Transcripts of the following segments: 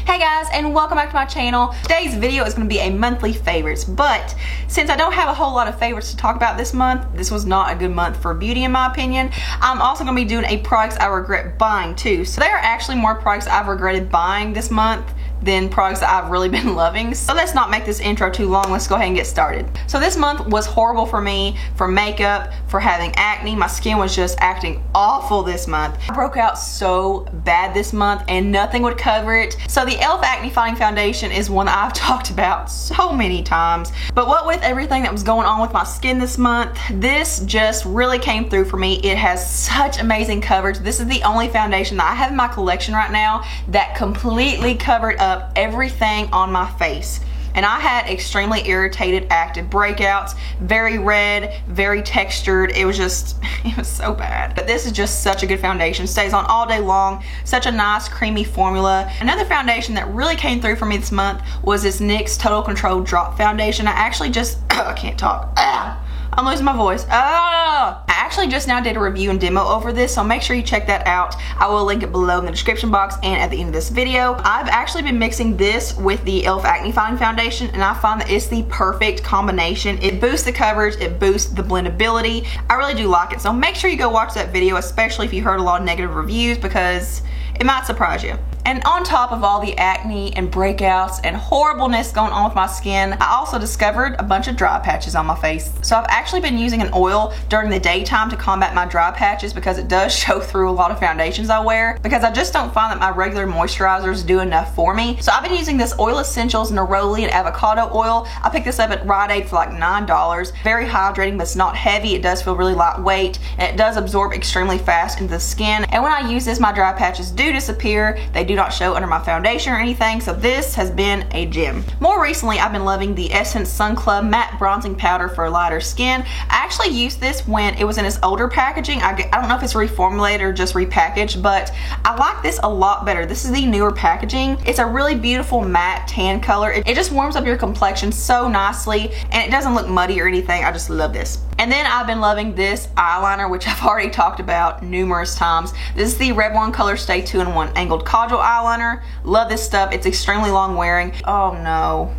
Hey guys, and welcome back to my channel. Today's video is going to be a monthly favorites, but since I don't have a whole lot of favorites to talk about this month, this was not a good month for beauty in my opinion. I'm also going to be doing a products I regret buying too. So there are actually more products I've regretted buying this month than products that I've really been loving. So let's not make this intro too long. Let's go ahead and get started. So this month was horrible for me, for makeup, for having acne. My skin was just acting awful this month. I broke out so bad this month and nothing would cover it. So the e.l.f. Acne Fighting Foundation is one I've talked about so many times. But what with everything that was going on with my skin this month, this just really came through for me. It has such amazing coverage. This is the only foundation that I have in my collection right now that completely covered up everything on my face. And I had extremely irritated active breakouts, very red, very textured. It was so bad. But this is just such a good foundation. Stays on all day long, such a nice creamy formula. Another foundation that really came through for me this month was this NYX Total Control Drop Foundation. I actually just, I can't talk. I'm losing my voice. I actually just now did a review and demo over this, so make sure you check that out. I will link it below in the description box and at the end of this video. I've actually been mixing this with the e.l.f. Acne Fighting Foundation, and I find that it's the perfect combination. It boosts the coverage, it boosts the blendability. I really do like it, so make sure you go watch that video, especially if you heard a lot of negative reviews, because it might surprise you. And on top of all the acne and breakouts and horribleness going on with my skin, I also discovered a bunch of dry patches on my face. So I've actually been using an oil during the daytime to combat my dry patches because it does show through a lot of foundations I wear, because I just don't find that my regular moisturizers do enough for me. So I've been using this Oil Essentials Neroli and Avocado Oil. I picked this up at Rite Aid for like $9. Very hydrating, but it's not heavy. It does feel really lightweight, and it does absorb extremely fast into the skin. And when I use this, my dry patches do disappear. They do not show under my foundation or anything, so this has been a gem. More recently, I've been loving the Essence Sun Club Matte Bronzing Powder for lighter skin. I actually used this when it was in its older packaging. I don't know if it's reformulated or just repackaged, but I like this a lot better. This is the newer packaging. It's a really beautiful matte tan color. It just warms up your complexion so nicely, and it doesn't look muddy or anything. I just love this. And then I've been loving this eyeliner, which I've already talked about numerous times. This is the Revlon Color Stay 2-in-1 Angled Kaujal Eyeliner. Love this stuff. It's extremely long wearing. Oh no.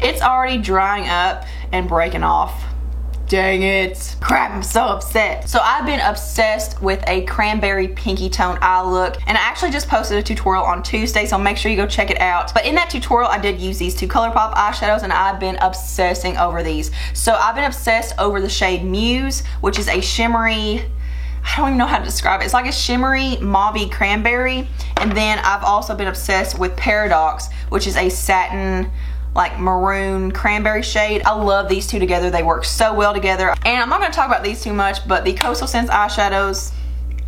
It's already drying up and breaking off. Dang it. Crap, I'm so upset. So I've been obsessed with a cranberry pinky tone eye look, and I actually just posted a tutorial on Tuesday, so make sure you go check it out. But in that tutorial, I did use these two ColourPop eyeshadows, and I've been obsessing over these. So I've been obsessed over the shade Muse, which is a shimmery, I don't even know how to describe it. It's like a shimmery mauve cranberry. And then I've also been obsessed with Paradox, which is a satin, like maroon cranberry shade. I love these two together. They work so well together. And I'm not gonna talk about these too much, but the Coastal Scents eyeshadows,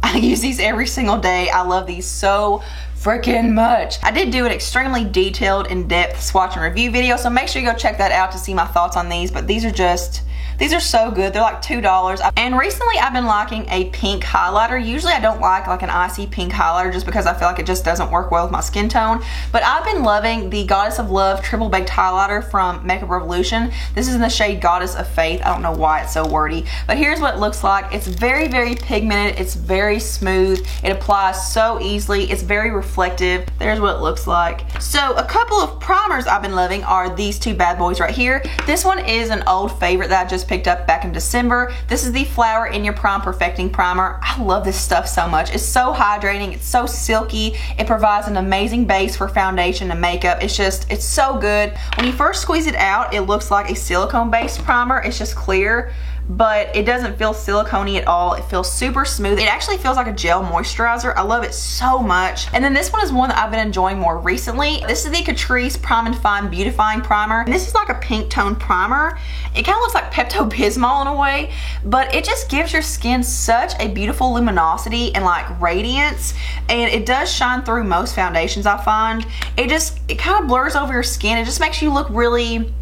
I use these every single day. I love these so freaking much. I did do an extremely detailed, in-depth swatch and review video, so make sure you go check that out to see my thoughts on these. But these are so good. They're like $2. And recently I've been liking a pink highlighter. Usually I don't like an icy pink highlighter just because I feel like it just doesn't work well with my skin tone. But I've been loving the Goddess of Love Triple Baked Highlighter from Makeup Revolution. This is in the shade Goddess of Faith. I don't know why it's so wordy, but here's what it looks like. It's very, very pigmented. It's very smooth. It applies so easily. It's very reflective. There's what it looks like. So a couple of primers I've been loving are these two bad boys right here. This one is an old favorite that I just picked up back in December. This is the Flower in Your Prime Perfecting Primer. I love this stuff so much. It's so hydrating. It's so silky. It provides an amazing base for foundation and makeup. It's so good. When you first squeeze it out, it looks like a silicone based primer. It's just clear, but it doesn't feel silicone-y at all. It feels super smooth. It actually feels like a gel moisturizer. I love it so much. And then this one is one that I've been enjoying more recently. This is the Catrice Prime and Fine Beautifying Primer. And this is like a pink tone primer. It kind of looks like Pepto-Bismol in a way, but it just gives your skin such a beautiful luminosity and like radiance. And it does shine through most foundations, I find. It kind of blurs over your skin. It just makes you look really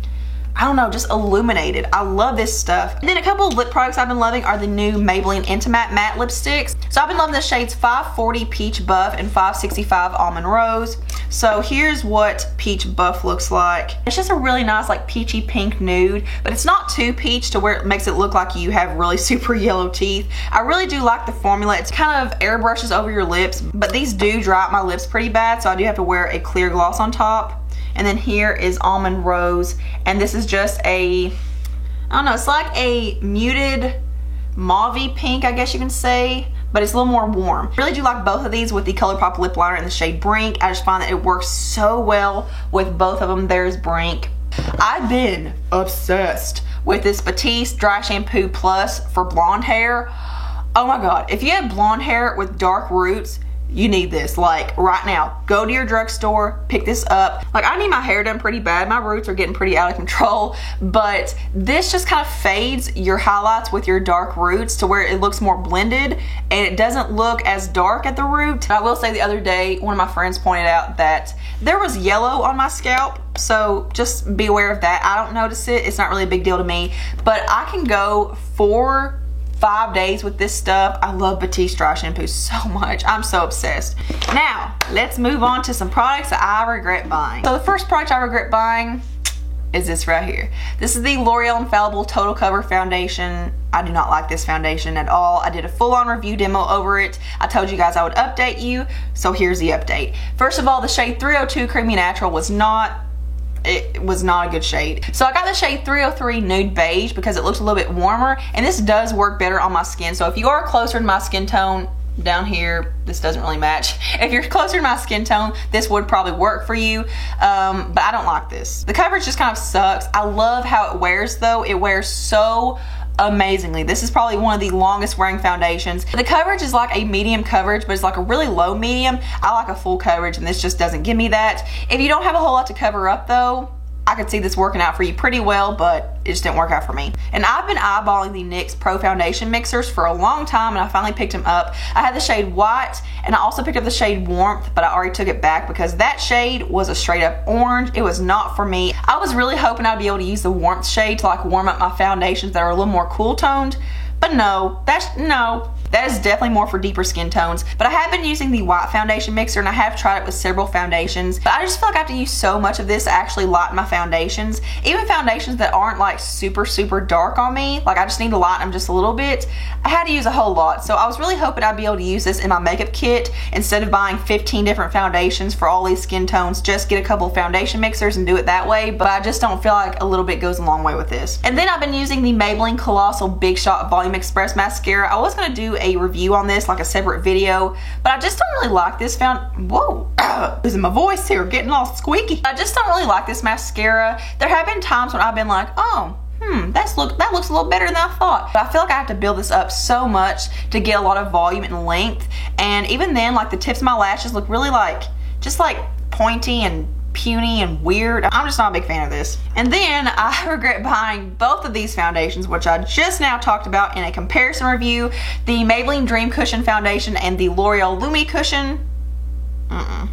I don't know, just illuminated. I love this stuff. And then a couple of lip products I've been loving are the new Maybelline Intimate Matte Lipsticks. So I've been loving the shades 540 Peach Buff and 565 Almond Rose. So here's what Peach Buff looks like. It's just a really nice like peachy pink nude, but it's not too peach to where it makes it look like you have really super yellow teeth. I really do like the formula. It's kind of airbrushes over your lips, but these do dry out my lips pretty bad, so I do have to wear a clear gloss on top. And then here is Almond Rose, and this is just a, I don't know, it's like a muted mauvey pink, I guess you can say, but it's a little more warm. I really do like both of these with the ColourPop lip liner in the shade Brink. I just find that it works so well with both of them. There's Brink. I've been obsessed with this Batiste Dry Shampoo Plus for blonde hair. Oh my god, if you have blonde hair with dark roots, you need this, like right now. Go to your drugstore, pick this up. Like, I need my hair done pretty bad. My roots are getting pretty out of control, but this just kind of fades your highlights with your dark roots to where it looks more blended and it doesn't look as dark at the root. I will say the other day, one of my friends pointed out that there was yellow on my scalp, so just be aware of that. I don't notice it. It's not really a big deal to me, but I can go 4-5 days with this stuff. I love Batiste Dry Shampoo so much. I'm so obsessed. Now, let's move on to some products that I regret buying. So the first product I regret buying is this right here. This is the L'Oreal Infallible Total Cover Foundation. I do not like this foundation at all. I did a full-on review demo over it. I told you guys I would update you, so here's the update. First of all, the shade 302 Creamy Natural was not a good shade. So I got the shade 303 Nude Beige because it looks a little bit warmer, and this does work better on my skin. So if you are closer to my skin tone, down here, this doesn't really match. If you're closer to my skin tone, this would probably work for you, but I don't like this. The coverage just kind of sucks. I love how it wears though. It wears so amazingly. This is probably one of the longest wearing foundations. The coverage is like a medium coverage, but it's like a really low medium. I like a full coverage, and this just doesn't give me that. If you don't have a whole lot to cover up though, I could see this working out for you pretty well, but it just didn't work out for me. And I've been eyeballing the NYX Pro Foundation Mixers for a long time, and I finally picked them up. I had the shade White, and I also picked up the shade Warmth, but I already took it back because that shade was a straight up orange. It was not for me. I was really hoping I'd be able to use the Warmth shade to like warm up my foundations that are a little more cool toned, but no, that is definitely more for deeper skin tones. But I have been using the White Foundation Mixer, and I have tried it with several foundations, but I just feel like I have to use so much of this to actually lighten my foundations. Even foundations that aren't like super dark on me, like I just need to lighten them just a little bit, I had to use a whole lot. So I was really hoping I'd be able to use this in my makeup kit instead of buying 15 different foundations for all these skin tones. Just get a couple of foundation mixers and do it that way, but I just don't feel like a little bit goes a long way with this. And then I've been using the Maybelline Colossal Big Shot Volume Express Mascara. I was gonna do a review on this, like a separate video, but I just don't really like this losing my voice here, getting all squeaky. I just don't really like this mascara. There have been times when I've been like, oh, that looks a little better than I thought. But I feel like I have to build this up so much to get a lot of volume and length, and even then, like the tips of my lashes look really like, just like pointy and puny and weird. I'm just not a big fan of this. And then I regret buying both of these foundations, which I just now talked about in a comparison review. The Maybelline Dream Cushion Foundation and the L'Oreal Lumi Cushion.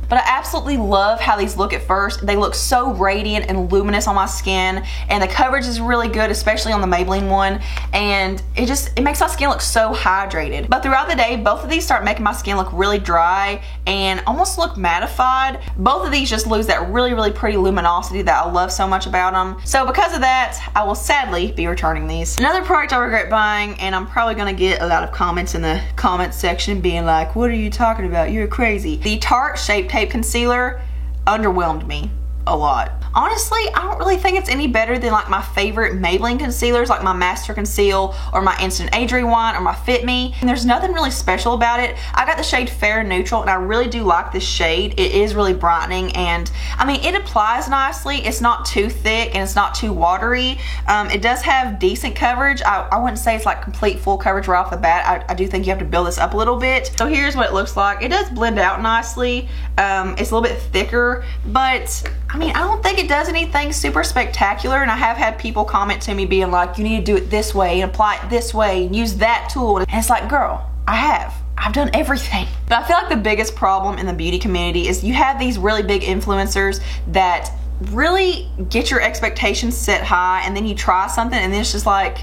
But I absolutely love how these look at first. They look so radiant and luminous on my skin, and the coverage is really good, especially on the Maybelline one, and it makes my skin look so hydrated. But throughout the day, both of these start making my skin look really dry and almost look mattified. Both of these just lose that really pretty luminosity that I love so much about them. So because of that, I will sadly be returning these. Another product I regret buying, and I'm probably gonna get a lot of comments in the comments section being like, what are you talking about? You're crazy. The Tarte Shape Tape Concealer underwhelmed me a lot. Honestly, I don't really think it's any better than like my favorite Maybelline concealers, like my Master Conceal or my Instant Age Rewind or my Fit Me. And there's nothing really special about it. I got the shade Fair Neutral, and I really do like this shade. It is really brightening, and I mean, it applies nicely. It's not too thick and it's not too watery. It does have decent coverage. I wouldn't say it's like complete full coverage right off the bat. I do think you have to build this up a little bit. So here's what it looks like. It does blend out nicely. It's a little bit thicker, but I mean, I don't think it does anything super spectacular, and I have had people comment to me being like, you need to do it this way and apply it this way and use that tool, and it's like, girl, I've done everything. But I feel like the biggest problem in the beauty community is you have these really big influencers that really get your expectations set high and then you try something and then it's just like,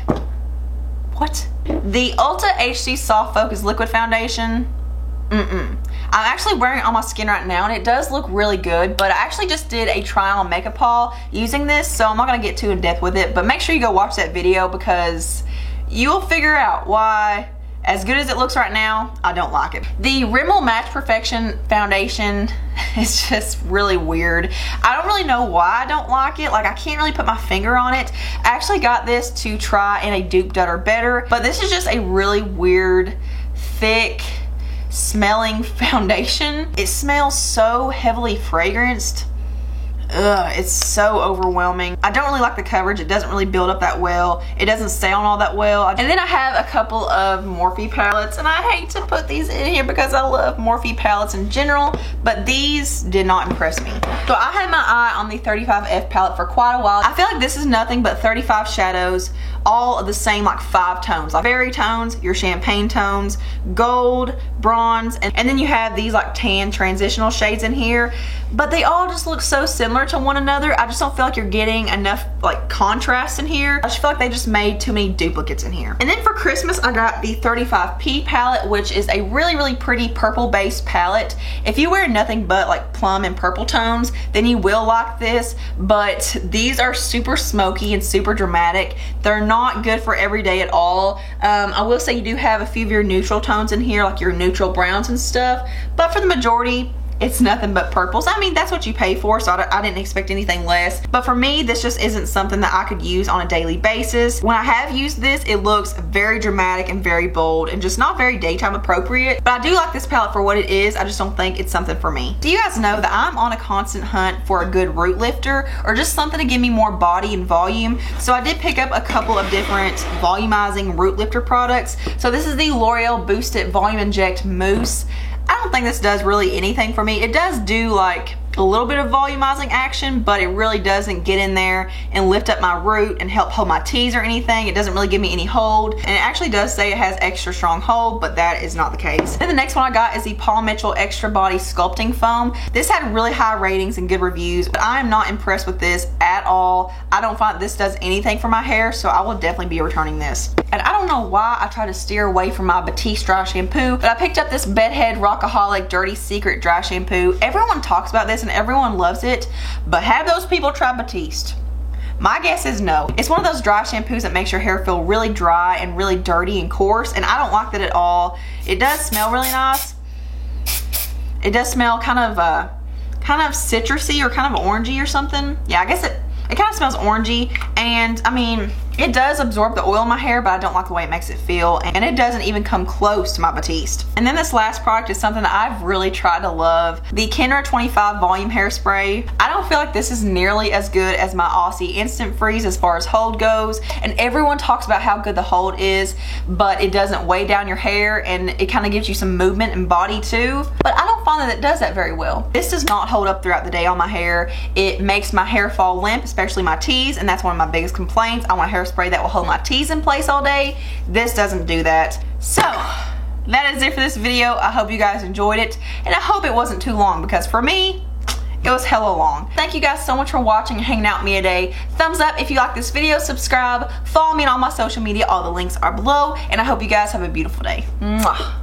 what? The Ulta HD Soft Focus Liquid Foundation, I'm actually wearing it on my skin right now and it does look really good, but I actually just did a try on makeup haul using this, so I'm not gonna get too in depth with it, but make sure you go watch that video because you will figure out why, as good as it looks right now, I don't like it. The Rimmel Match Perfection Foundation is just really weird. I don't really know why I don't like it. Like, I can't really put my finger on it. I actually got this to try in a Dupe Done or Better, but this is just a really weird, thick smelling foundation. It smells so heavily fragranced. Ugh, it's so overwhelming. I don't really like the coverage. It doesn't really build up that well. It doesn't stay on all that well. And then I have a couple of Morphe palettes, and I hate to put these in here because I love Morphe palettes in general, but these did not impress me. So I had my eye on the 35F palette for quite a while. I feel like this is nothing but 35 shadows, all of the same like 5 tones, like berry tones, your champagne tones, gold, bronze, and then you have these like tan transitional shades in here, but they all just look so similar to one another. I just don't feel like you're getting enough like contrast in here. I just feel like they just made too many duplicates in here. And then for Christmas I got the 35P palette, which is a really pretty purple based palette. If you wear nothing but like plum and purple tones, then you will like this, but these are super smoky and super dramatic. They're not good for every day at all. I will say you do have a few of your neutral tones in here, like your neutral browns and stuff, but for the majority it's nothing but purples. I mean, that's what you pay for, so I didn't expect anything less. But for me, this just isn't something that I could use on a daily basis. When I have used this, it looks very dramatic and very bold and just not very daytime appropriate. But I do like this palette for what it is. I just don't think it's something for me. Do you guys know that I'm on a constant hunt for a good root lifter or just something to give me more body and volume? So I did pick up a couple of different volumizing root lifter products. So this is the L'Oreal Boost It Volume Inject Mousse. I don't think this does really anything for me. It does do like a little bit of volumizing action, but it really doesn't get in there and lift up my root and help hold my T's or anything. It doesn't really give me any hold, and it actually does say it has extra strong hold, but that is not the case. Then the next one I got is the Paul Mitchell Extra Body Sculpting Foam. This had really high ratings and good reviews, but I am not impressed with this at all. I don't find this does anything for my hair, so I will definitely be returning this. And I don't know why I try to steer away from my Batiste dry shampoo, but I picked up this Bedhead Rockaholic Dirty Secret dry shampoo. Everyone talks about this and everyone loves it, but have those people try Batiste? My guess is no. It's one of those dry shampoos that makes your hair feel really dry and really dirty and coarse, and I don't like that at all. It does smell really nice. It does smell kind of citrusy or kind of orangey or something. Yeah, I guess it kind of smells orangey, and I mean, it does absorb the oil in my hair, but I don't like the way it makes it feel, and it doesn't even come close to my Batiste. And then this last product is something that I've really tried to love, the Kenra 25 Volume Hairspray. I don't feel like this is nearly as good as my Aussie Instant Freeze as far as hold goes, and everyone talks about how good the hold is, but it doesn't weigh down your hair, and it kind of gives you some movement and body too, but I don't find that it does that very well. This does not hold up throughout the day on my hair. It makes my hair fall limp, especially my T's, and that's one of my biggest complaints. I want a hairspray that will hold my T's in place all day. This doesn't do that. So that is it for this video. I hope you guys enjoyed it, and I hope it wasn't too long, because for me, it was hella long. Thank you guys so much for watching and hanging out with me today. Thumbs up if you like this video, subscribe, follow me on all my social media. All the links are below, and I hope you guys have a beautiful day. Mwah.